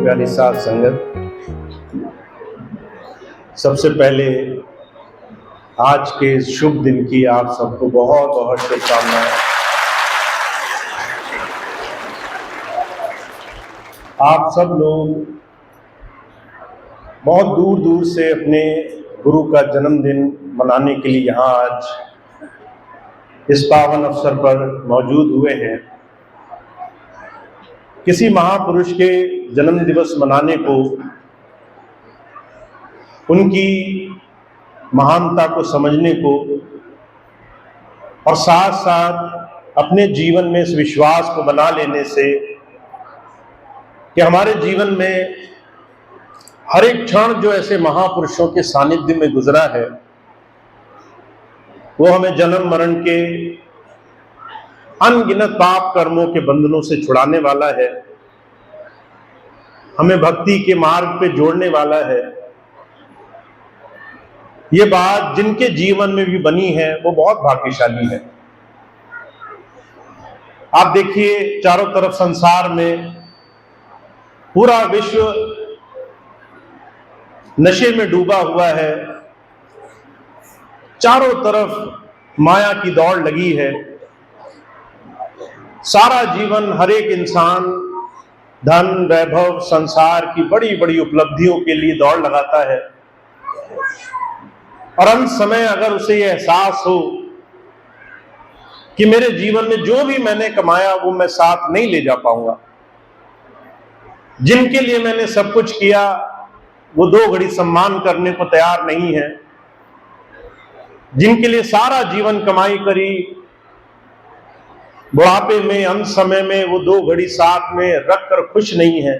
प्यारी साथ संगत, सबसे पहले आज के इस शुभ दिन की आप सबको बहुत बहुत शुभकामनाएं। आप सब लोग बहुत दूर दूर से अपने गुरु का जन्मदिन मनाने के लिए यहाँ आज इस पावन अवसर पर मौजूद हुए हैं। किसी महापुरुष के जन्म दिवस मनाने को, उनकी महानता को समझने को और साथ साथ अपने जीवन में इस विश्वास को बना लेने से कि हमारे जीवन में हर एक क्षण जो ऐसे महापुरुषों के सानिध्य में गुजरा है वो हमें जन्म मरण के अनगिनत पाप कर्मों के बंधनों से छुड़ाने वाला है, हमें भक्ति के मार्ग पे जोड़ने वाला है। ये बात जिनके जीवन में भी बनी है वो बहुत भाग्यशाली है। आप देखिए, चारों तरफ संसार में पूरा विश्व नशे में डूबा हुआ है, चारों तरफ माया की दौड़ लगी है। सारा जीवन हर एक इंसान धन, वैभव, संसार की बड़ी बड़ी उपलब्धियों के लिए दौड़ लगाता है और अंत समय अगर उसे यह एहसास हो कि मेरे जीवन में जो भी मैंने कमाया वो मैं साथ नहीं ले जा पाऊंगा, जिनके लिए मैंने सब कुछ किया वो 2 घड़ी सम्मान करने को तैयार नहीं है, जिनके लिए सारा जीवन कमाई करी, बुढ़ापे में अंत समय में वो 2 घड़ी साथ में रखकर खुश नहीं है।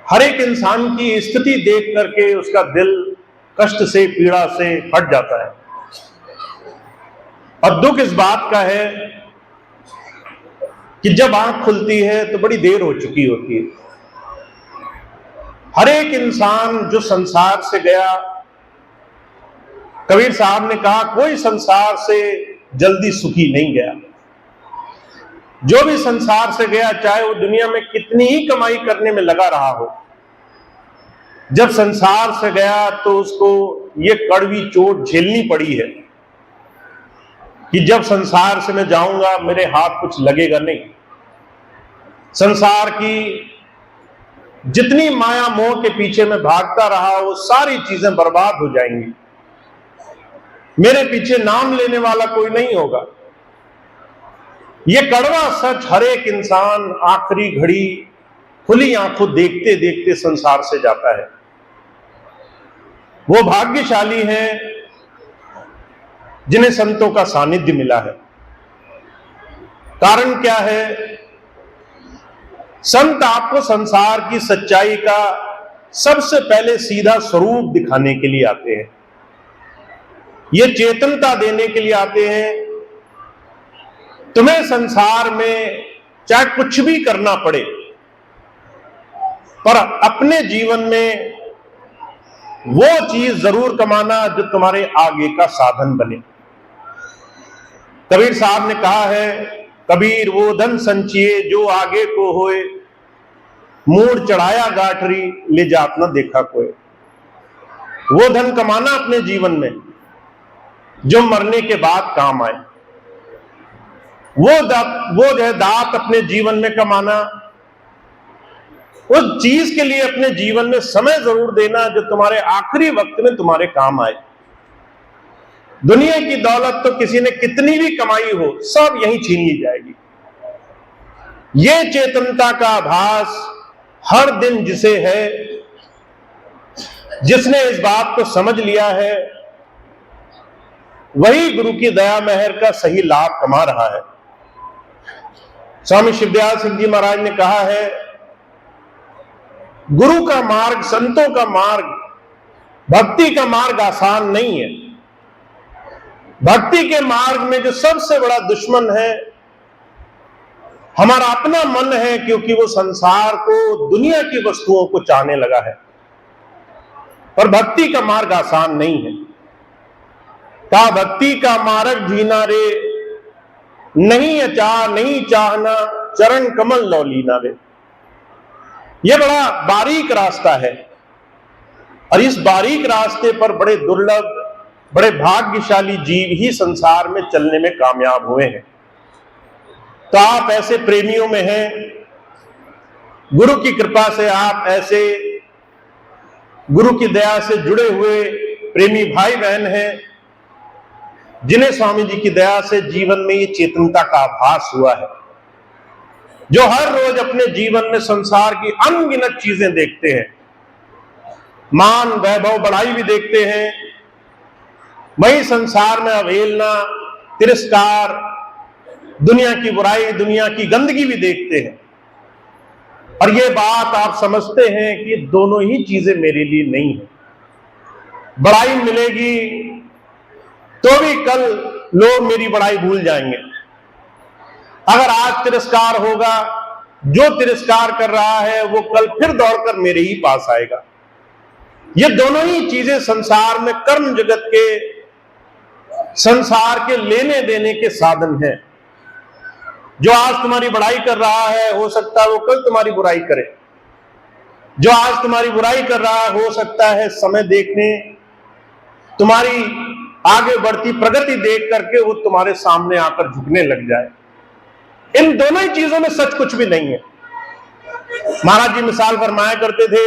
हर एक इंसान की स्थिति देख करके उसका दिल कष्ट से, पीड़ा से फट जाता है। और दुख इस बात का है कि जब आंख खुलती है तो बड़ी देर हो चुकी होती है। हर एक इंसान जो संसार से गया, कबीर साहब ने कहा कोई संसार से जल्दी सुखी नहीं गया। जो भी संसार से गया, चाहे वो दुनिया में कितनी ही कमाई करने में लगा रहा हो, जब संसार से गया तो उसको ये कड़वी चोट झेलनी पड़ी है कि जब संसार से मैं जाऊंगा मेरे हाथ कुछ लगेगा नहीं। संसार की जितनी माया मोह के पीछे मैं भागता रहा वो सारी चीजें बर्बाद हो जाएंगी, मेरे पीछे नाम लेने वाला कोई नहीं होगा। यह कड़वा सच हर एक इंसान आखिरी घड़ी खुली आंखों देखते देखते संसार से जाता है। वो भाग्यशाली हैं जिन्हें संतों का सानिध्य मिला है। कारण क्या है? संत आपको संसार की सच्चाई का सबसे पहले सीधा स्वरूप दिखाने के लिए आते हैं, ये चेतनता देने के लिए आते हैं। तुम्हें संसार में चाहे कुछ भी करना पड़े, पर अपने जीवन में वो चीज जरूर कमाना जो तुम्हारे आगे का साधन बने। कबीर साहब ने कहा है, कबीर वो धन संचिए जो आगे को होए, मूड चढ़ाया गाठरी ले जात न देखा कोई। वो धन कमाना अपने जीवन में जो मरने के बाद काम आए, वो जो है दात अपने जीवन में कमाना, उस चीज के लिए अपने जीवन में समय जरूर देना जो तुम्हारे आखिरी वक्त में तुम्हारे काम आए। दुनिया की दौलत तो किसी ने कितनी भी कमाई हो सब यहीं छीन ली जाएगी। ये चेतनता का आभास हर दिन जिसे है, जिसने इस बात को समझ लिया है, वही गुरु की दया मेहर का सही लाभ कमा रहा है। स्वामी शिवदयाल सिंह जी महाराज ने कहा है, गुरु का मार्ग, संतों का मार्ग, भक्ति का मार्ग आसान नहीं है। भक्ति के मार्ग में जो सबसे बड़ा दुश्मन है हमारा अपना मन है, क्योंकि वो संसार को, दुनिया की वस्तुओं को चाहने लगा है। पर भक्ति का मार्ग आसान नहीं है। का भक्ति का मार्ग जीना रे, नहीं अचा नहीं चाहना, चरण कमल लौलीना रे। यह बड़ा बारीक रास्ता है और इस बारीक रास्ते पर बड़े दुर्लभ, बड़े भाग्यशाली जीव ही संसार में चलने में कामयाब हुए हैं। तो आप ऐसे प्रेमियों में हैं, गुरु की कृपा से आप ऐसे गुरु की दया से जुड़े हुए प्रेमी भाई बहन हैं, जिन्हें स्वामी जी की दया से जीवन में ये चेतनता का आभास हुआ है, जो हर रोज अपने जीवन में संसार की अनगिनत चीजें देखते हैं, मान वैभव बढ़ाई भी देखते हैं, वही संसार में अवहेलना, तिरस्कार, दुनिया की बुराई, दुनिया की गंदगी भी देखते हैं। और ये बात आप समझते हैं कि दोनों ही चीजें मेरे लिए नहीं है। बड़ाई मिलेगी तो भी कल लोग मेरी बड़ाई भूल जाएंगे। अगर आज तिरस्कार होगा, जो तिरस्कार कर रहा है वो कल फिर दौड़कर मेरे ही पास आएगा। ये दोनों ही चीजें संसार में कर्म जगत के, संसार के लेने देने के साधन हैं। जो आज तुम्हारी बड़ाई कर रहा है, हो सकता है वो कल तुम्हारी बुराई करे। जो आज तुम्हारी बुराई कर रहा है, हो सकता है समय देखने, तुम्हारी आगे बढ़ती प्रगति देख करके वो तुम्हारे सामने आकर झुकने लग जाए। इन दोनों ही चीजों में सच कुछ भी नहीं है। महाराज जी मिसाल फरमाया करते थे,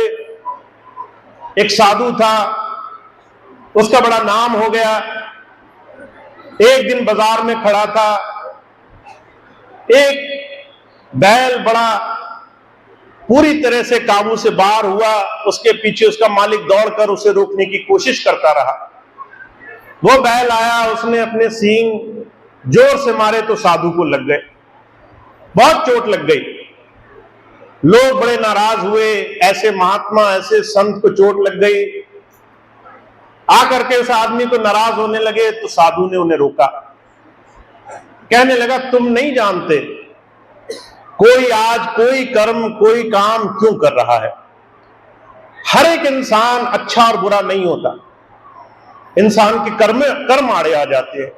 एक साधु था, उसका बड़ा नाम हो गया। एक दिन बाजार में खड़ा था, एक बैल बड़ा पूरी तरह से काबू से बाहर हुआ, उसके पीछे उसका मालिक दौड़कर उसे रोकने की कोशिश करता रहा। वो बैल आया, उसने अपने सींग जोर से मारे तो साधु को लग गए, बहुत चोट लग गई। लोग बड़े नाराज हुए, ऐसे महात्मा, ऐसे संत को चोट लग गई। आकर के उस आदमी को नाराज होने लगे तो साधु ने उन्हें रोका, कहने लगा तुम नहीं जानते कोई आज कोई कर्म, कोई काम क्यों कर रहा है। हर एक इंसान अच्छा और बुरा नहीं होता, इंसान के कर्म आड़े आ जाते हैं,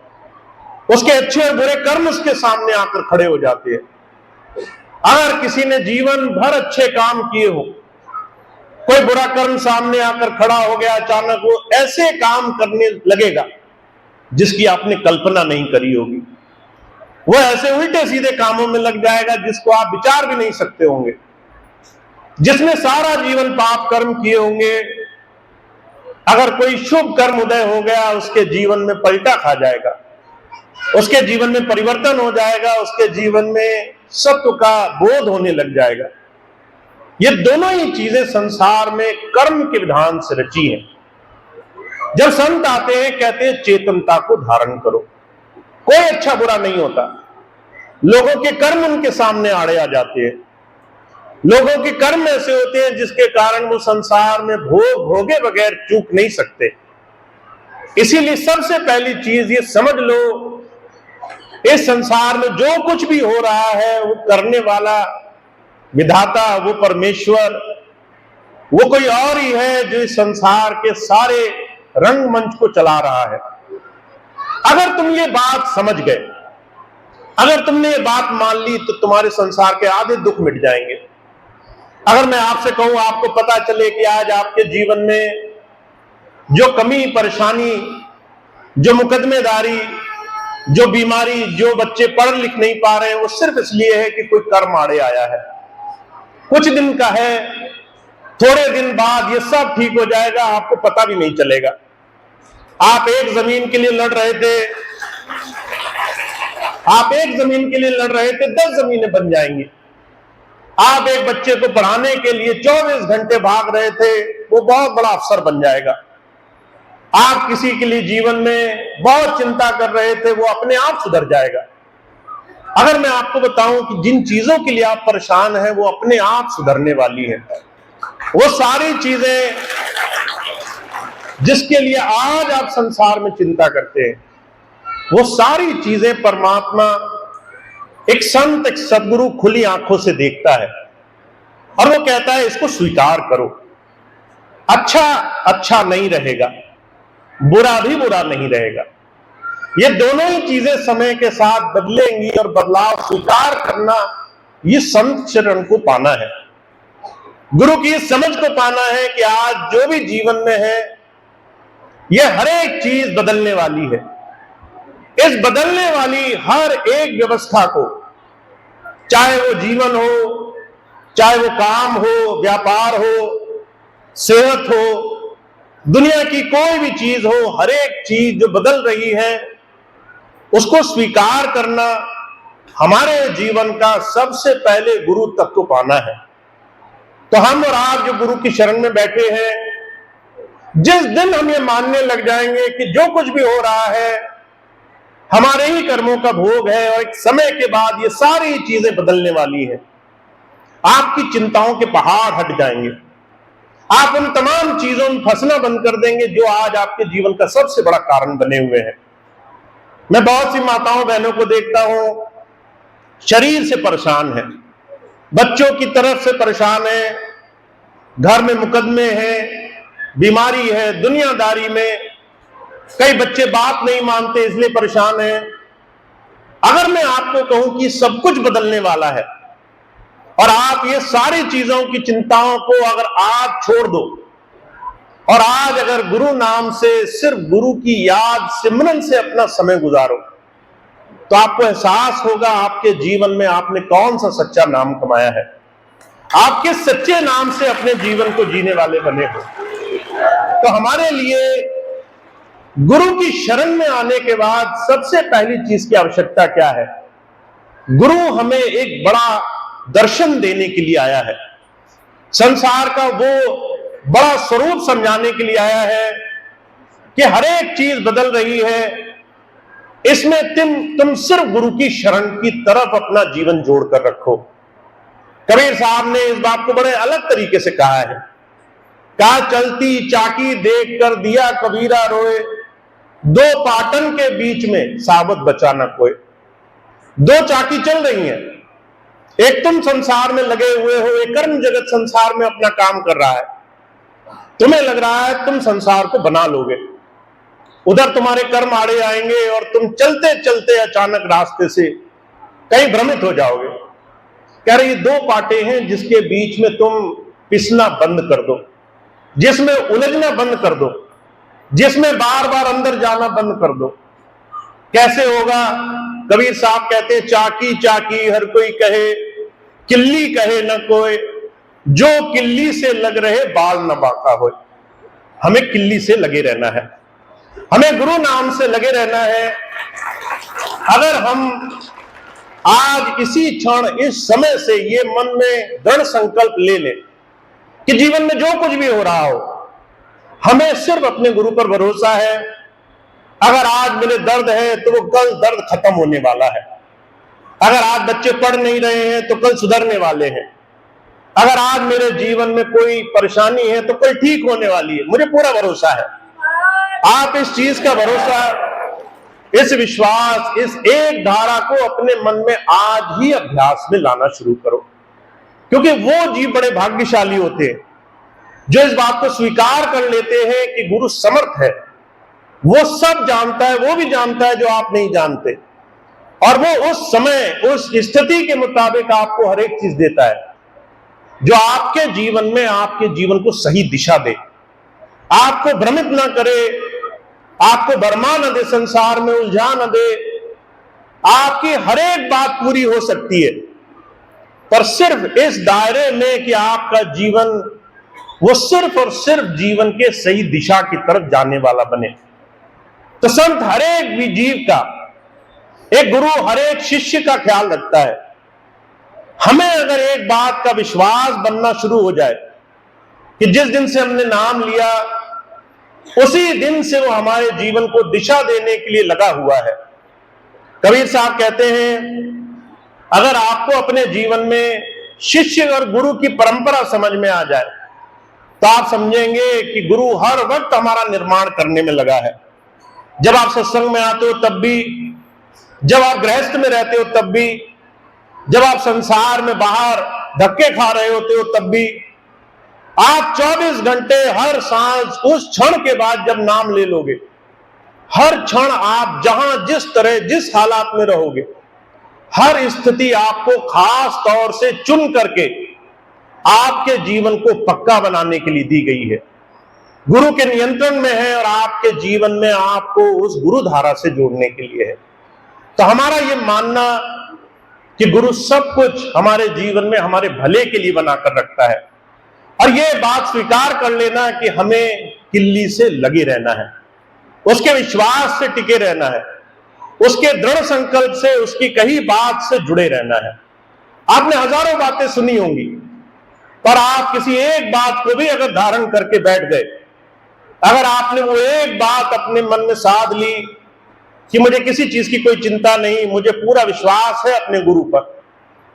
उसके अच्छे और बुरे कर्म उसके सामने आकर खड़े हो जाते हैं। अगर किसी ने जीवन भर अच्छे काम किए हो, कोई बुरा कर्म सामने आकर खड़ा हो गया, अचानक वो ऐसे काम करने लगेगा जिसकी आपने कल्पना नहीं करी होगी। वो ऐसे उल्टे सीधे कामों में लग जाएगा जिसको आप विचार भी नहीं सकते होंगे। जिसने सारा जीवन पाप कर्म किए होंगे, अगर कोई शुभ कर्म उदय हो गया, उसके जीवन में पलटा खा जाएगा, उसके जीवन में परिवर्तन हो जाएगा, उसके जीवन में सत्य का बोध होने लग जाएगा। ये दोनों ही चीजें संसार में कर्म के विधान से रची हैं। जब संत आते हैं, कहते हैं चेतनता को धारण करो। कोई अच्छा बुरा नहीं होता, लोगों के कर्म उनके सामने आड़े आ जाते हैं। लोगों के कर्म ऐसे होते हैं जिसके कारण वो संसार में भोगे बगैर चूक नहीं सकते। इसीलिए सबसे पहली चीज ये समझ लो, इस संसार में जो कुछ भी हो रहा है वो करने वाला विधाता, वो परमेश्वर, वो कोई और ही है जो इस संसार के सारे रंगमंच को चला रहा है। अगर तुम ये बात समझ गए, अगर तुमने ये बात मान ली, तो तुम्हारे संसार के आधे दुख मिट जाएंगे। अगर मैं आपसे कहूं, आपको पता चले कि आज आपके जीवन में जो कमी, परेशानी, जो मुकदमेदारी, जो बीमारी, जो बच्चे पढ़ लिख नहीं पा रहे हैं, वो सिर्फ इसलिए है कि कोई कर्म आड़े आया है। कुछ दिन का है, थोड़े दिन बाद ये सब ठीक हो जाएगा, आपको पता भी नहीं चलेगा। आप एक जमीन के लिए लड़ रहे थे, आप एक जमीन के लिए लड़ रहे थे, 10 जमीनें बन जाएंगी। आप एक बच्चे को पढ़ाने के लिए 24 घंटे भाग रहे थे, वो बहुत बड़ा अफसर बन जाएगा। आप किसी के लिए जीवन में बहुत चिंता कर रहे थे, वो अपने आप सुधर जाएगा। अगर मैं आपको बताऊं कि जिन चीजों के लिए आप परेशान हैं, वो अपने आप सुधरने वाली है। वो सारी चीजें जिसके लिए आज आप संसार में चिंता करते हैं, वो सारी चीजें परमात्मा, एक संत, एक सदगुरु खुली आंखों से देखता है और वो कहता है इसको स्वीकार करो। अच्छा अच्छा नहीं रहेगा, बुरा भी बुरा नहीं रहेगा। ये दोनों ही चीजें समय के साथ बदलेंगी और बदलाव स्वीकार करना, ये संत चरण को पाना है। गुरु की इस समझ को पाना है कि आज जो भी जीवन में है, यह हर एक चीज बदलने वाली है। इस बदलने वाली हर एक व्यवस्था को, चाहे वो जीवन हो, चाहे वो काम हो, व्यापार हो, सेहत हो, दुनिया की कोई भी चीज हो, हर एक चीज जो बदल रही है, उसको स्वीकार करना हमारे जीवन का सबसे पहले गुरु तत्व पाना है। तो हम और आप जो गुरु की शरण में बैठे हैं, जिस दिन हम ये मानने लग जाएंगे कि जो कुछ भी हो रहा है हमारे ही कर्मों का भोग है और एक समय के बाद ये सारी चीजें बदलने वाली है, आपकी चिंताओं के पहाड़ हट जाएंगे। आप उन तमाम चीजों में फंसना बंद कर देंगे जो आज आपके जीवन का सबसे बड़ा कारण बने हुए हैं। मैं बहुत सी माताओं बहनों को देखता हूं, शरीर से परेशान है, बच्चों की तरफ से परेशान है, घर में मुकदमे हैं, बीमारी है, दुनियादारी में कई बच्चे बात नहीं मानते इसलिए परेशान हैं। अगर मैं आपको कहूं कि सब कुछ बदलने वाला है और आप ये सारी चीजों की चिंताओं को अगर आप छोड़ दो और आज अगर गुरु नाम से सिर्फ गुरु की याद सिमरन से अपना समय गुजारो, तो आपको एहसास होगा आपके जीवन में आपने कौन सा सच्चा नाम कमाया है, आप किस सच्चे नाम से अपने जीवन को जीने वाले बने हो। तो हमारे लिए गुरु की शरण में आने के बाद सबसे पहली चीज की आवश्यकता क्या है? गुरु हमें एक बड़ा दर्शन देने के लिए आया है, संसार का वो बड़ा स्वरूप समझाने के लिए आया है कि हर एक चीज बदल रही है, इसमें तुम सिर्फ गुरु की शरण की तरफ अपना जीवन जोड़कर रखो। कबीर साहब ने इस बात को बड़े अलग तरीके से कहा है, कहा चलती चाकी देख कर दिया कबीरा रोए, दो पाटन के बीच में साबत बचा न कोई। दो चाकी चल रही हैं, एक तुम संसार में लगे हुए हो, एक कर्म जगत संसार में अपना काम कर रहा है, तुम्हें लग रहा है तुम संसार को बना लोगे, उधर तुम्हारे कर्म आड़े आएंगे और तुम चलते चलते अचानक रास्ते से कहीं भ्रमित हो जाओगे। कह रहे ये दो पाटे हैं जिसके बीच में तुम पिसना बंद कर दो, जिसमें उलझना बंद कर दो, जिसमें बार बार अंदर जाना बंद कर दो। कैसे होगा? कबीर साहब कहते हैं चाकी चाकी हर कोई कहे, किल्ली कहे न कोई, जो किल्ली से लग रहे बाल न बाका हो। हमें किल्ली से लगे रहना है, हमें गुरु नाम से लगे रहना है। अगर हम आज इसी क्षण इस समय से ये मन में दृढ़ संकल्प ले लें कि जीवन में जो कुछ भी हो रहा हो हमें सिर्फ अपने गुरु पर भरोसा है। अगर आज मेरे दर्द है तो वो कल दर्द खत्म होने वाला है, अगर आज बच्चे पढ़ नहीं रहे हैं तो कल सुधरने वाले हैं, अगर आज मेरे जीवन में कोई परेशानी है तो कल ठीक होने वाली है, मुझे पूरा भरोसा है। आप इस चीज का भरोसा, इस विश्वास, इस एक धारा को अपने मन में आज ही अभ्यास में लाना शुरू करो, क्योंकि वो जीव बड़े भाग्यशाली होते हैं जो इस बात को स्वीकार कर लेते हैं कि गुरु समर्थ है, वो सब जानता है, वो भी जानता है जो आप नहीं जानते, और वो उस समय उस स्थिति के मुताबिक आपको हर एक चीज देता है जो आपके जीवन में आपके जीवन को सही दिशा दे, आपको भ्रमित ना करे, आपको भरमा न दे, संसार में उलझा न दे। आपकी हर एक बात पूरी हो सकती है, पर सिर्फ इस दायरे में कि आपका जीवन वो सिर्फ और सिर्फ जीवन के सही दिशा की तरफ जाने वाला बने। तो संत हर एक भी जीव का, एक गुरु हर एक शिष्य का ख्याल रखता है। हमें अगर एक बात का विश्वास बनना शुरू हो जाए कि जिस दिन से हमने नाम लिया उसी दिन से वो हमारे जीवन को दिशा देने के लिए लगा हुआ है। कबीर साहब कहते हैं अगर आपको अपने जीवन में शिष्य और गुरु की परंपरा समझ में आ जाए तो आप समझेंगे कि गुरु हर वक्त हमारा निर्माण करने में लगा है। जब आप सत्संग में आते हो तब भी, जब आप गृहस्थ में रहते हो तब भी, जब आप संसार में बाहर धक्के खा रहे होते हो तब भी, आप 24 घंटे हर सांस उस क्षण के बाद जब नाम ले लोगे, हर क्षण आप जहां जिस तरह जिस हालात में रहोगे, हर स्थिति आपको खास तौर से चुन करके आपके जीवन को पक्का बनाने के लिए दी गई है, गुरु के नियंत्रण में है और आपके जीवन में आपको उस गुरु धारा से जोड़ने के लिए है। तो हमारा ये मानना कि गुरु सब कुछ हमारे जीवन में हमारे भले के लिए बनाकर रखता है, और ये बात स्वीकार कर लेना कि हमें किल्ली से लगे रहना है, उसके विश्वास से टिके रहना है, उसके दृढ़ संकल्प से, उसकी कही बात से जुड़े रहना है। आपने हजारों बातें सुनी होंगी, पर आप किसी एक बात को भी अगर धारण करके बैठ गए, अगर आपने वो एक बात अपने मन में साध ली कि मुझे किसी चीज की कोई चिंता नहीं, मुझे पूरा विश्वास है अपने गुरु पर,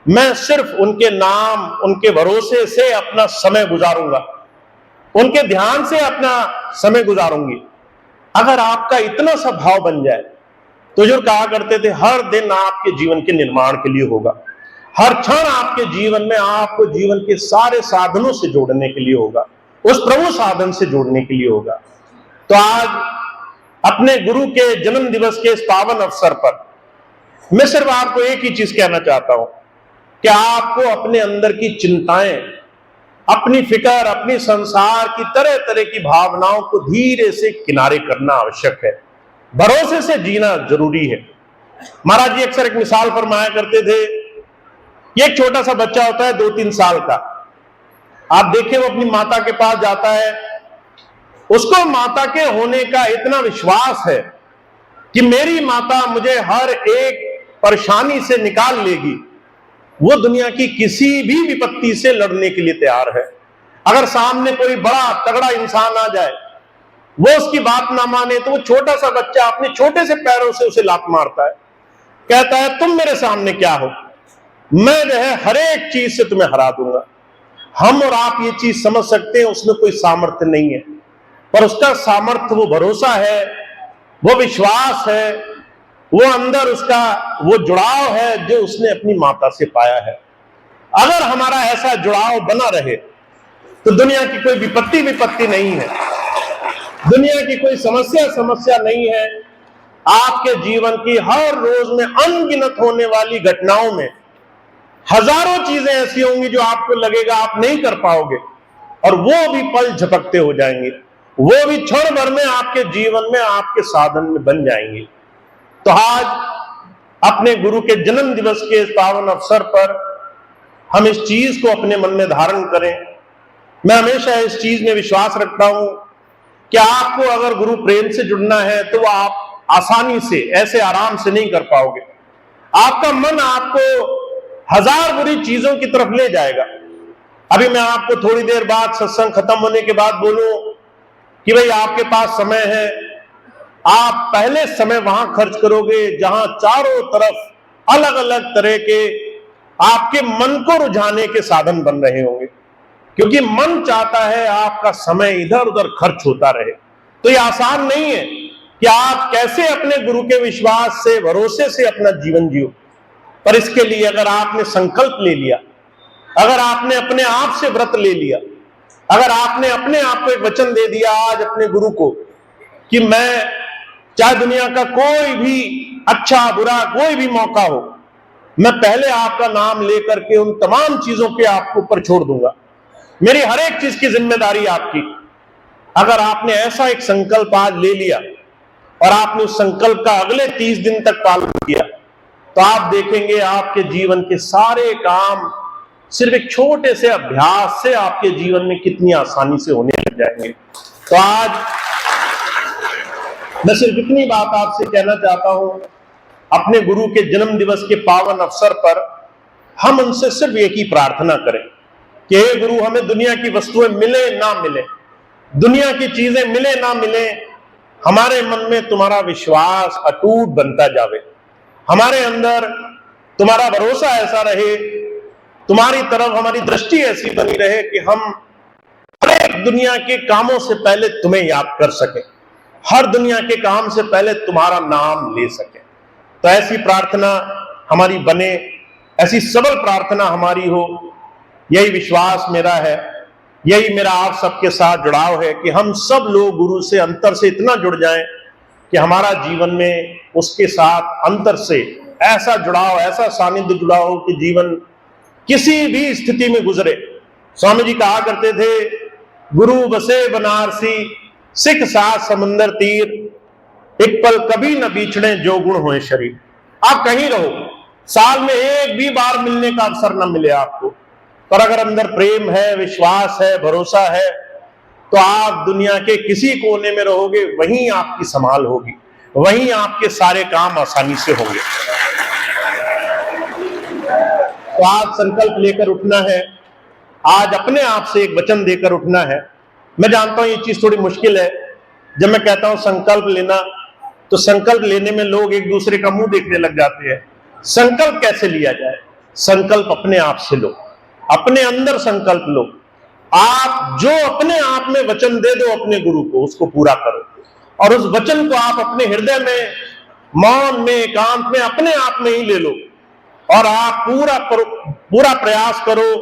मैं सिर्फ उनके नाम, उनके भरोसे से अपना समय गुजारूंगा, उनके ध्यान से अपना समय गुजारूंगी, अगर आपका इतना सा भाव बन जाए तो जो कहा करते थे हर दिन आपके जीवन के निर्माण के लिए होगा, हर क्षण आपके जीवन में आपको जीवन के सारे साधनों से जोड़ने के लिए होगा, उस प्रभु साधन से जोड़ने के लिए होगा। तो आज अपने गुरु के जन्म दिवस के इस पावन अवसर पर मैं सिर्फ आपको एक ही चीज कहना चाहता हूं कि आपको अपने अंदर की चिंताएं, अपनी फिक्र, अपनी संसार की तरह तरह की भावनाओं को धीरे से किनारे करना आवश्यक है, भरोसे से जीना जरूरी है। महाराज जी अक्सर एक मिसाल फरमाया करते थे, एक छोटा सा बच्चा होता है 2-3 साल का, आप देखिए वो अपनी माता के पास जाता है, उसको माता के होने का इतना विश्वास है कि मेरी माता मुझे हर एक परेशानी से निकाल लेगी, वो दुनिया की किसी भी विपत्ति से लड़ने के लिए तैयार है। अगर सामने कोई बड़ा तगड़ा इंसान आ जाए, वो उसकी बात ना माने, तो वो छोटा सा बच्चा अपने छोटे से पैरों से उसे लात मारता है, कहता है तुम मेरे सामने क्या हो, मैं जो है हर एक चीज से तुम्हें हरा दूंगा। हम और आप ये चीज समझ सकते हैं उसमें कोई सामर्थ्य नहीं है, पर उसका सामर्थ्य वो भरोसा है, वो विश्वास है, वो अंदर उसका वो जुड़ाव है जो उसने अपनी माता से पाया है। अगर हमारा ऐसा जुड़ाव बना रहे तो दुनिया की कोई विपत्ति नहीं है, दुनिया की कोई समस्या नहीं है। आपके जीवन की हर रोज में अनगिनत होने वाली घटनाओं में हजारों चीजें ऐसी होंगी जो आपको लगेगा आप नहीं कर पाओगे, और वो भी पल झपकते हो जाएंगे, वो भी क्षण भर में आपके जीवन में आपके साधन में बन जाएंगे। तो आज अपने गुरु के जन्म दिवस के इस पावन अवसर पर हम इस चीज को अपने मन में धारण करें। मैं हमेशा इस चीज में विश्वास रखता हूं कि आपको अगर गुरु प्रेम से जुड़ना है तो आप आसानी से, ऐसे आराम से नहीं कर पाओगे। आपका मन आपको हजार बुरी चीजों की तरफ ले जाएगा। अभी मैं आपको थोड़ी देर बाद, सत्संग खत्म होने के बाद बोलूं कि भाई आपके पास समय है, आप पहले समय वहां खर्च करोगे जहां चारों तरफ अलग अलग तरह के आपके मन को रुझाने के साधन बन रहे होंगे, क्योंकि मन चाहता है आपका समय इधर उधर खर्च होता रहे। तो ये आसान नहीं है कि आप कैसे अपने गुरु के विश्वास से, भरोसे से अपना जीवन जियो, पर इसके लिए अगर आपने संकल्प ले लिया, अगर आपने अपने आप से व्रत ले लिया, अगर आपने अपने आप को एक वचन दे दिया आज अपने गुरु को कि मैं चाहे दुनिया का कोई भी अच्छा बुरा कोई भी मौका हो, मैं पहले आपका नाम लेकर के उन तमाम चीजों के आपको ऊपर छोड़ दूंगा, मेरी हर एक चीज की जिम्मेदारी आपकी। अगर आपने ऐसा एक संकल्प आज ले लिया और आपने उस संकल्प का अगले 30 दिन तक पालन किया, तो आप देखेंगे आपके जीवन के सारे काम सिर्फ एक छोटे से अभ्यास से आपके जीवन में कितनी आसानी से होने लग जाएंगे। तो आज मैं सिर्फ इतनी बात आपसे कहना चाहता हूं, अपने गुरु के जन्म दिवस के पावन अवसर पर हम उनसे सिर्फ एक ही प्रार्थना करें कि हे गुरु, हमें दुनिया की वस्तुएं मिले ना मिले, दुनिया की चीजें मिले ना मिले, हमारे मन में तुम्हारा विश्वास अटूट बनता जावे, हमारे अंदर तुम्हारा भरोसा ऐसा रहे, तुम्हारी तरफ हमारी दृष्टि ऐसी बनी रहे कि हम हर एक दुनिया के कामों से पहले तुम्हें याद कर सके, हर दुनिया के काम से पहले तुम्हारा नाम ले सके। तो ऐसी प्रार्थना हमारी बने, ऐसी सबल प्रार्थना हमारी हो, यही विश्वास मेरा है, यही मेरा आप सबके साथ जुड़ाव है कि हम सब लोग गुरु से अंतर से इतना जुड़ जाएं कि हमारा जीवन में उसके साथ अंतर से ऐसा जुड़ाव, ऐसा सानिध्य जुड़ा हो कि जीवन किसी भी स्थिति में गुजरे स्वामी जी कहा करते थे, गुरु बसे बनारसी, सिख साथ समंदर तीर, एक पल कभी न बीछड़े जो गुण होए शरीर। आप कहीं रहो, साल में एक भी बार मिलने का अवसर न मिले आपको, पर अगर अंदर प्रेम है, विश्वास है, भरोसा है, तो आप दुनिया के किसी कोने में रहोगे, वहीं आपकी संभाल होगी, वहीं आपके सारे काम आसानी से होंगे। तो आज संकल्प लेकर उठना है, आज अपने आप से एक वचन देकर उठना है। मैं जानता हूं ये चीज थोड़ी मुश्किल है। जब मैं कहता हूं संकल्प लेना, तो संकल्प लेने में लोग एक दूसरे का मुंह देखने लग जाते हैं। संकल्प कैसे लिया जाए? संकल्प अपने आप से लो, अपने अंदर संकल्प लो। आप जो अपने आप में वचन दे दो अपने गुरु को, उसको पूरा करो, और उस वचन को आप अपने हृदय में, मौन में, एकांत में, अपने आप में ही ले लो, और आप पूरा प्रयास करो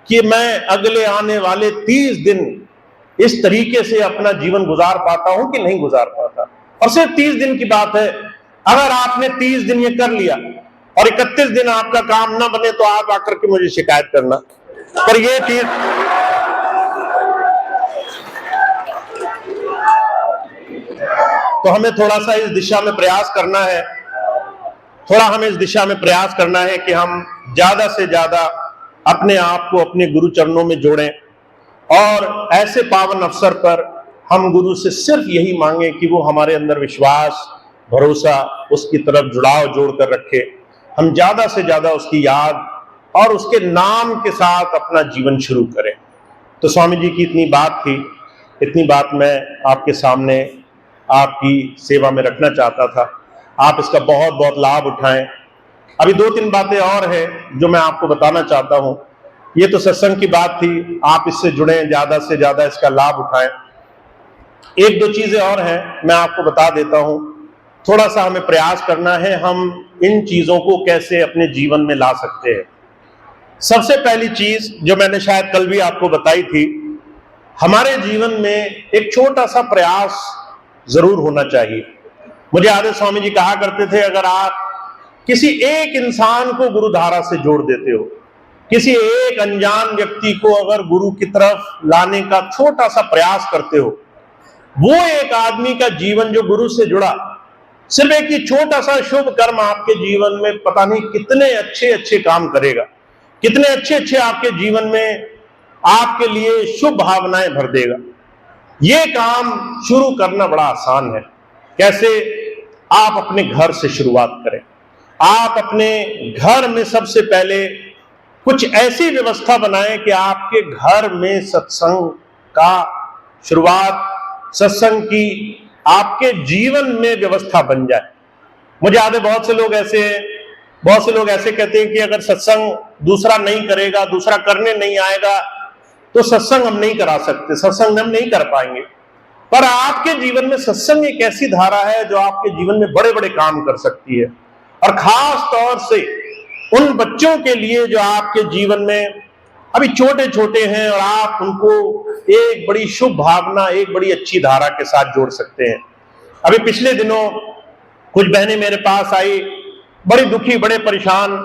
कि मैं अगले आने वाले 30 दिन इस तरीके से अपना जीवन गुजार पाता हूं कि नहीं गुजार पाता। और सिर्फ 30 दिन की बात है। अगर आपने 30 दिन ये कर लिया और 31 दिन आपका काम ना बने, तो आप आकर के मुझे शिकायत करना। पर ये चीज तो हमें थोड़ा सा इस दिशा में प्रयास करना है, हमें इस दिशा में प्रयास करना है कि हम ज्यादा से ज्यादा अपने आप को अपने गुरु चरणों में जोड़ें, और ऐसे पावन अवसर पर हम गुरु से सिर्फ यही मांगे कि वो हमारे अंदर विश्वास, भरोसा, उसकी तरफ जुड़ाव जोड़कर रखे। हम ज्यादा से ज्यादा उसकी याद और उसके नाम के साथ अपना जीवन शुरू करें। तो स्वामी जी की इतनी बात थी, इतनी बात मैं आपके सामने आपकी सेवा में रखना चाहता था। आप इसका बहुत बहुत लाभ उठाएं। अभी 2-3 बातें और हैं जो मैं आपको बताना चाहता हूं। ये तो सत्संग की बात थी, आप इससे जुड़ें, ज्यादा से ज्यादा इसका लाभ उठाएं। 1-2 चीजें और हैं, मैं आपको बता देता हूं। थोड़ा सा हमें प्रयास करना है, हम इन चीजों को कैसे अपने जीवन में ला सकते हैं। सबसे पहली चीज जो मैंने शायद कल भी आपको बताई थी, हमारे जीवन में एक छोटा सा प्रयास जरूर होना चाहिए। मुझे याद है स्वामी जी कहा करते थे, अगर आप किसी एक इंसान को गुरुधारा से जोड़ देते हो, किसी एक अनजान व्यक्ति को अगर गुरु की तरफ लाने का छोटा सा प्रयास करते हो, वो एक आदमी का जीवन जो गुरु से जुड़ा, सिर्फ एक ही छोटा सा शुभ कर्म आपके जीवन में पता नहीं कितने अच्छे अच्छे काम करेगा, कितने अच्छे अच्छे आपके जीवन में आपके लिए शुभ भावनाएं भर देगा। ये काम शुरू करना बड़ा आसान है। कैसे? आप अपने घर से शुरुआत करें। आप अपने घर में सबसे पहले कुछ ऐसी व्यवस्था बनाएं कि आपके घर में सत्संग का शुरुआत, सत्संग की आपके जीवन में व्यवस्था बन जाए। मुझे याद है बहुत से लोग ऐसे कहते हैं कि अगर सत्संग दूसरा नहीं करेगा, दूसरा करने नहीं आएगा, तो सत्संग हम नहीं करा सकते, सत्संग हम नहीं कर पाएंगे। पर आपके जीवन में सत्संग एक ऐसी धारा है जो आपके जीवन में बड़े बड़े काम कर सकती है। और खास तौर से उन बच्चों के लिए जो आपके जीवन में अभी छोटे छोटे हैं, और आप उनको एक बड़ी शुभ भावना, एक बड़ी अच्छी धारा के साथ जोड़ सकते हैं। अभी पिछले दिनों कुछ बहनें मेरे पास आई, बड़ी दुखी, बड़े परेशान,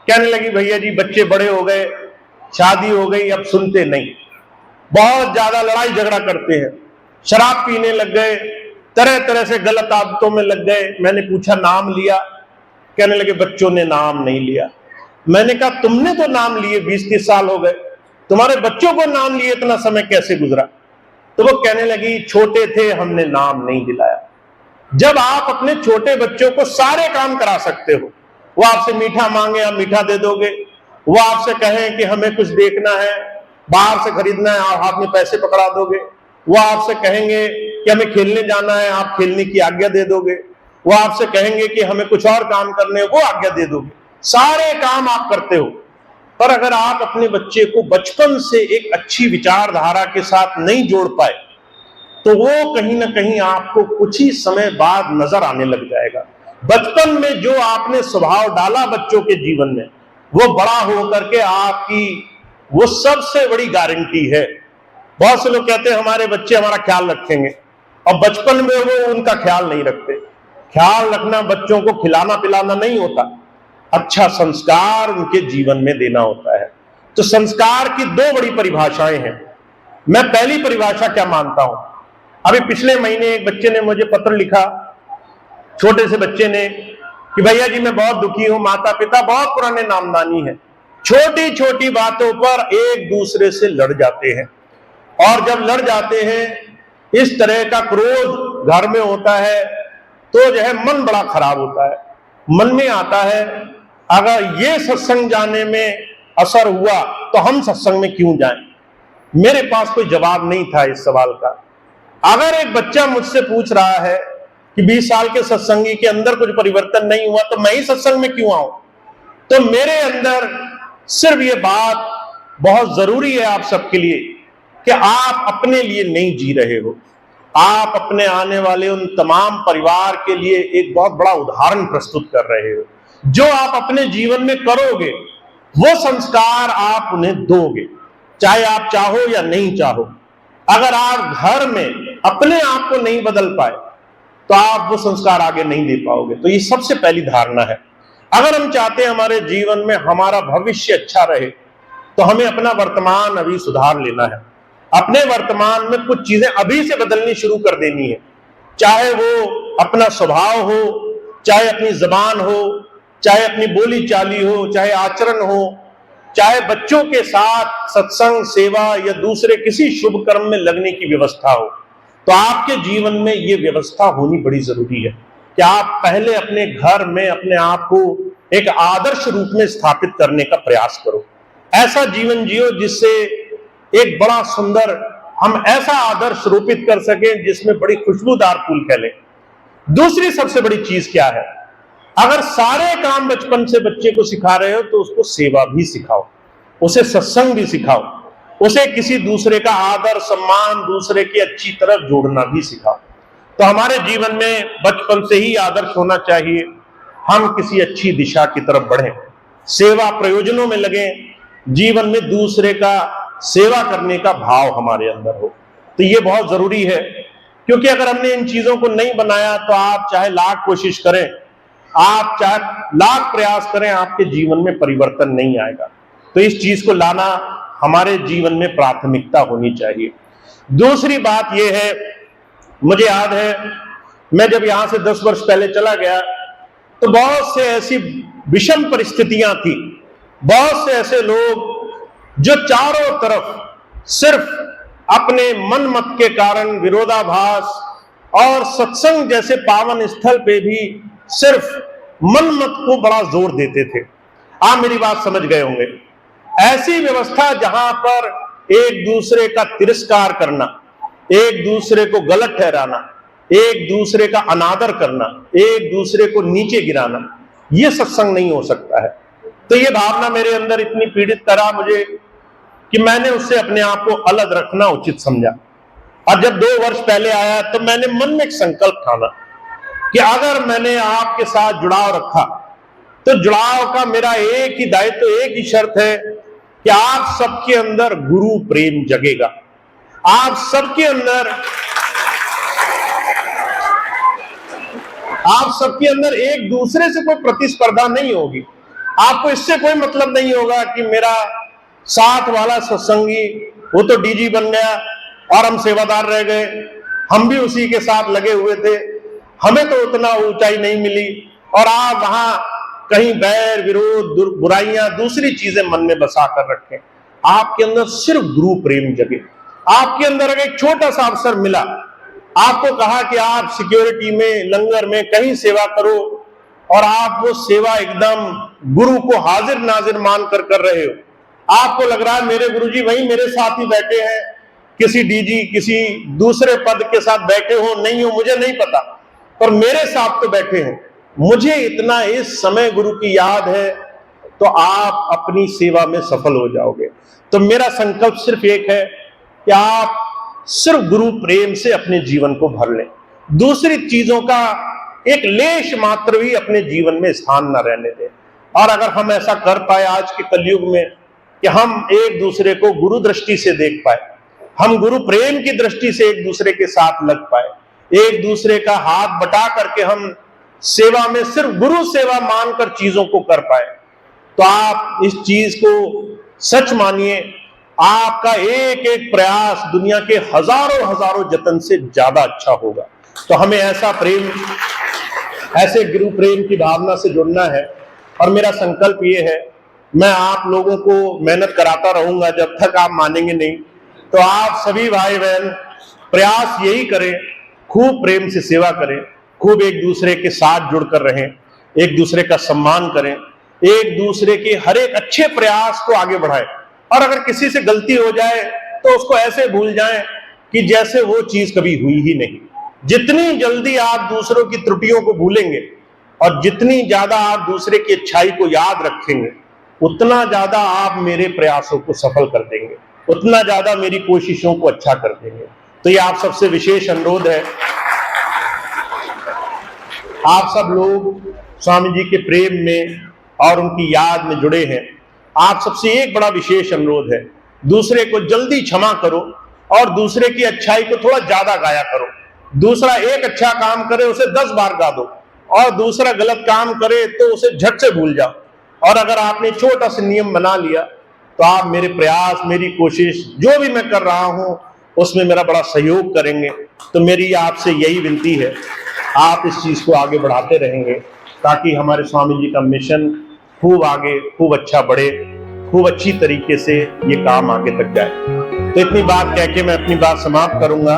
कहने लगी, भैया जी बच्चे बड़े हो गए, शादी हो गई, अब सुनते नहीं, बहुत ज्यादा लड़ाई झगड़ा करते हैं, शराब पीने लग गए, तरह तरह से गलत आदतों में लग गए। मैंने पूछा नाम लिया? कहने लगे बच्चों ने नाम नहीं लिया। मैंने कहा तुमने तो नाम लिए, 20-30 साल हो गए, तुम्हारे बच्चों को नाम लिए इतना समय कैसे गुजरा? तो वो कहने लगी छोटे थे, हमने नाम नहीं दिलाया। जब आप अपने छोटे बच्चों को सारे काम करा सकते हो, वो आपसे मीठा मांगे आप मीठा दे दोगे, वो आपसे कहें कि हमें कुछ देखना है, बाहर से खरीदना है, आप हाथ में पैसे पकड़ा दोगे, वो आपसे कहेंगे कि हमें खेलने जाना है, आप खेलने की आज्ञा दे दोगे, वो आपसे कहेंगे कि हमें कुछ और काम करने हैं, वो आज्ञा दे दोगे, सारे काम आप करते हो। पर अगर आप अपने बच्चे को बचपन से एक अच्छी विचारधारा के साथ नहीं जोड़ पाए, तो वो कहीं ना कहीं आपको कुछ ही समय बाद नजर आने लग जाएगा। बचपन में जो आपने स्वभाव डाला बच्चों के जीवन में, वो बड़ा होकर के आपकी वो सबसे बड़ी गारंटी है। बहुत से लोग कहते हैं हमारे बच्चे हमारा ख्याल रखेंगे, और बचपन में वो उनका ख्याल नहीं रखते। ख्याल रखना बच्चों को खिलाना पिलाना नहीं होता, अच्छा संस्कार उनके जीवन में देना होता है। तो संस्कार की दो बड़ी परिभाषाएं हैं। मैं पहली परिभाषा क्या मानता हूं, अभी पिछले महीने एक बच्चे ने मुझे पत्र लिखा, छोटे से बच्चे ने, कि भैया जी मैं बहुत दुखी हूं, माता पिता बहुत पुराने नामदानी है, छोटी छोटी बातों पर एक दूसरे से लड़ जाते हैं, और जब लड़ जाते हैं इस तरह का क्रोध घर में होता है तो जो है मन बड़ा खराब होता है। मन में आता है अगर ये सत्संग जाने में असर हुआ तो हम सत्संग में क्यों जाएं। मेरे पास कोई जवाब नहीं था इस सवाल का। अगर एक बच्चा मुझसे पूछ रहा है कि 20 साल के सत्संगी के अंदर कुछ परिवर्तन नहीं हुआ तो मैं ही सत्संग में क्यों आऊं, तो मेरे अंदर सिर्फ ये बात बहुत जरूरी है आप सबके लिए कि आप अपने लिए नहीं जी रहे हो, आप अपने आने वाले उन तमाम परिवार के लिए एक बहुत बड़ा उदाहरण प्रस्तुत कर रहे हो। जो आप अपने जीवन में करोगे वो संस्कार आप उन्हें दोगे, चाहे आप चाहो या नहीं चाहो। अगर आप घर में अपने आप को नहीं बदल पाए तो आप वो संस्कार आगे नहीं दे पाओगे। तो ये सबसे पहली धारणा है। अगर हम चाहते हैं हमारे जीवन में हमारा भविष्य अच्छा रहे तो हमें अपना वर्तमान अभी सुधार लेना है। अपने वर्तमान में कुछ चीजें अभी से बदलनी शुरू कर देनी है, चाहे वो अपना स्वभाव हो, चाहे अपनी जबान हो, चाहे अपनी बोली चाली हो, चाहे आचरण हो, चाहे बच्चों के साथ सत्संग सेवा या दूसरे किसी शुभ कर्म में लगने की व्यवस्था हो। तो आपके जीवन में ये व्यवस्था होनी बड़ी जरूरी है कि आप पहले अपने घर में अपने आप को एक आदर्श रूप में स्थापित करने का प्रयास करो। ऐसा जीवन जियो जिससे एक बड़ा सुंदर हम ऐसा आदर्श रोपित कर सकें जिसमें बड़ी खुशबूदार फूल खिले। दूसरी सबसे बड़ी चीज क्या है, अगर सारे काम बचपन से बच्चे को सिखा रहे हो तो उसको सेवा भी सिखाओ, उसे सत्संग भी सिखाओ, उसे किसी दूसरे का आदर सम्मान, दूसरे की अच्छी तरफ जोड़ना भी सिखाओ। तो हमारे जीवन में बचपन से ही आदर्श होना चाहिए, हम किसी अच्छी दिशा की तरफ बढ़ें, सेवा प्रयोजनों में लगें, जीवन में दूसरे का सेवा करने का भाव हमारे अंदर हो। तो ये बहुत जरूरी है, क्योंकि अगर हमने इन चीजों को नहीं बनाया तो आप चाहे लाख कोशिश करें, आप चाहे लाख प्रयास करें, आपके जीवन में परिवर्तन नहीं आएगा। तो इस चीज को लाना हमारे जीवन में प्राथमिकता होनी चाहिए। दूसरी बात यह है, मुझे याद है मैं जब यहां से 10 वर्ष पहले चला गया तो बहुत से ऐसी विषम परिस्थितियां थी, बहुत से ऐसे लोग जो चारों तरफ सिर्फ अपने मन मत के कारण विरोधाभास और सत्संग जैसे पावन स्थल पे भी सिर्फ मन मत को बड़ा जोर देते थे। आप मेरी बात समझ गए होंगे। ऐसी व्यवस्था जहां पर एक दूसरे का तिरस्कार करना, एक दूसरे को गलत ठहराना, एक दूसरे का अनादर करना, एक दूसरे को नीचे गिराना, यह सत्संग नहीं हो सकता है। तो ये भावना मेरे अंदर इतनी पीड़ित करा मुझे कि मैंने उससे अपने आप को अलग रखना उचित समझा। और जब 2 वर्ष पहले आया तो मैंने मन में एक संकल्प ठाना कि अगर मैंने आपके साथ जुड़ाव रखा तो जुड़ाव का मेरा एक ही दायित्व, एक ही शर्त है कि आप सबके अंदर गुरु प्रेम जगेगा, आप सबके अंदर एक दूसरे से कोई प्रतिस्पर्धा नहीं होगी। आपको इससे कोई मतलब नहीं होगा कि मेरा साथ वाला सत्संगी वो तो डीजी बन गया और हम सेवादार रह गए, हम भी उसी के साथ लगे हुए थे, हमें तो उतना ऊंचाई नहीं मिली, और आप वहां कहीं बैर विरोध बुराइयां दूसरी चीजें मन में बसा कर रखें। आपके अंदर सिर्फ गुरु प्रेम जगे। आपके अंदर अगर एक छोटा सा अवसर मिला, आपको कहा कि आप सिक्योरिटी में, लंगर में कहीं सेवा करो, और आप वो सेवा एकदम गुरु को हाजिर नाजिर मानकर कर रहे हो, आपको लग रहा है मेरे गुरुजी वहीं मेरे साथ ही बैठे हैं, किसी डीजी किसी दूसरे पद के साथ बैठे हो नहीं हो मुझे नहीं पता, पर मेरे साथ तो बैठे हैं, मुझे इतना इस समय गुरु की याद है, तो आप अपनी सेवा में सफल हो जाओगे। तो मेरा संकल्प सिर्फ एक है कि आप सिर्फ गुरु प्रेम से अपने जीवन को भर लें, दूसरी चीजों का एक लेश मात्र भी अपने जीवन में स्थान न रहने दें। और अगर हम ऐसा कर पाए आज के कलयुग में कि हम एक दूसरे को गुरु दृष्टि से देख पाए, हम गुरु प्रेम की दृष्टि से एक दूसरे के साथ लग पाए, एक दूसरे का हाथ बटा करके हम सेवा में सिर्फ गुरु सेवा मानकर चीजों को कर पाए, तो आप इस चीज को सच मानिए, आपका एक एक प्रयास दुनिया के हजारों हजारों जतन से ज्यादा अच्छा होगा। तो हमें ऐसा प्रेम, ऐसे गुरु प्रेम की भावना से जुड़ना है। और मेरा संकल्प ये है, मैं आप लोगों को मेहनत कराता रहूंगा जब तक आप मानेंगे नहीं। तो आप सभी भाई बहन प्रयास यही करें, खूब प्रेम से सेवा करें, खूब एक दूसरे के साथ जुड़कर रहें, एक दूसरे का सम्मान करें, एक दूसरे के हर एक अच्छे प्रयास को आगे बढ़ाएं। और अगर किसी से गलती हो जाए तो उसको ऐसे भूल जाएं कि जैसे वो चीज कभी हुई ही नहीं। जितनी जल्दी आप दूसरों की त्रुटियों को भूलेंगे और जितनी ज्यादा आप दूसरे की अच्छाई को याद रखेंगे, उतना ज्यादा आप मेरे प्रयासों को सफल कर देंगे, उतना ज्यादा मेरी कोशिशों को अच्छा कर देंगे। तो ये आप सबसे विशेष अनुरोध है। आप सब लोग स्वामी जी के प्रेम में और उनकी याद में जुड़े हैं। आप सबसे एक बड़ा विशेष अनुरोध है, दूसरे को जल्दी क्षमा करो और दूसरे की अच्छाई को थोड़ा ज्यादा गाया करो। दूसरा एक अच्छा काम करे उसे 10 बार गा दो, और दूसरा गलत काम करे तो उसे झट से भूल जाओ। और अगर आपने छोटा सा नियम बना लिया तो आप मेरे प्रयास, मेरी कोशिश जो भी मैं कर रहा हूं उसमें मेरा बड़ा सहयोग करेंगे। तो मेरी आपसे यही विनती है, आप इस चीज को आगे बढ़ाते रहेंगे ताकि हमारे स्वामी जी का मिशन खूब आगे, खूब अच्छा बढ़े, खूब अच्छी तरीके से ये काम आगे तक जाए। तो इतनी बात कह के मैं अपनी बात समाप्त करूंगा।